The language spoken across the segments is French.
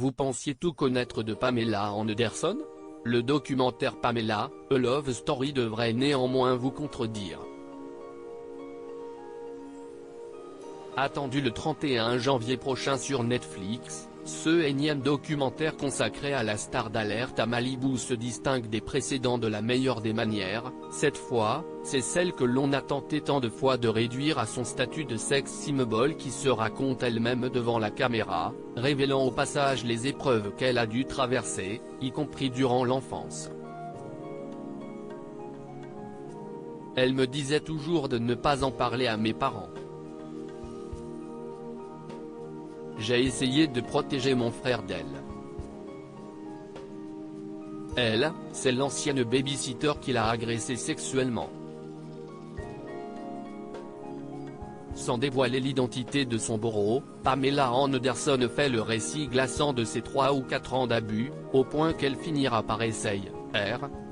Vous pensiez tout connaître de Pamela Anderson? Le documentaire Pamela, A Love Story devrait néanmoins vous contredire. Attendu le 31 janvier prochain sur Netflix, ce énième documentaire consacré à la star d'Alerte à Malibu se distingue des précédents de la meilleure des manières. Cette fois, c'est celle que l'on a tenté tant de fois de réduire à son statut de sex symbol qui se raconte elle-même devant la caméra, révélant au passage les épreuves qu'elle a dû traverser, y compris durant l'enfance. Elle me disait toujours de ne pas en parler à mes parents. J'ai essayé de protéger mon frère d'elle. Elle, c'est l'ancienne baby-sitter qui l'a agressé sexuellement. Sans dévoiler l'identité de son bourreau, Pamela Anderson fait le récit glaçant de ses 3 ou 4 ans d'abus, au point qu'elle finira par essayer,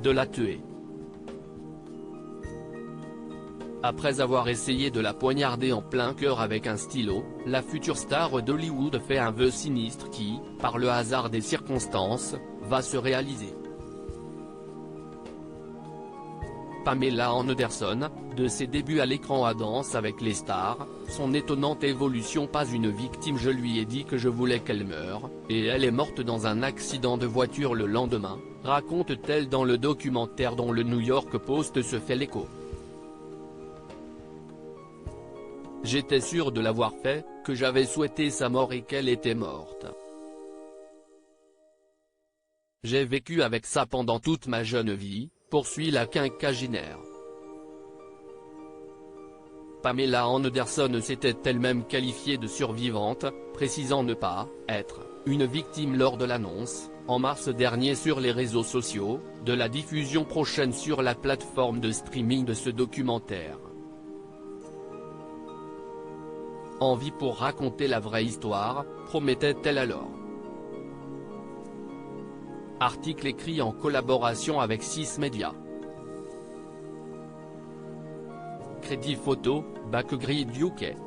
de la tuer. Après avoir essayé de la poignarder en plein cœur avec un stylo, la future star d'Hollywood fait un vœu sinistre qui, par le hasard des circonstances, va se réaliser. Pamela Anderson, de ses débuts à l'écran à Danse avec les stars, son étonnante évolution pas une victime. Je lui ai dit que je voulais qu'elle meure, et elle est morte dans un accident de voiture le lendemain, raconte-t-elle dans le documentaire dont le New York Post se fait l'écho. J'étais sûr de l'avoir fait, que j'avais souhaité sa mort et qu'elle était morte. J'ai vécu avec ça pendant toute ma jeune vie, poursuit la quinquagénaire. Pamela Anderson s'était elle-même qualifiée de survivante, précisant ne pas être une victime lors de l'annonce, en mars dernier sur les réseaux sociaux, de la diffusion prochaine sur la plateforme de streaming de ce documentaire. En vie pour raconter la vraie histoire, promettait-elle alors. Article écrit en collaboration avec 6 médias. Crédit photo, Backgrid UK.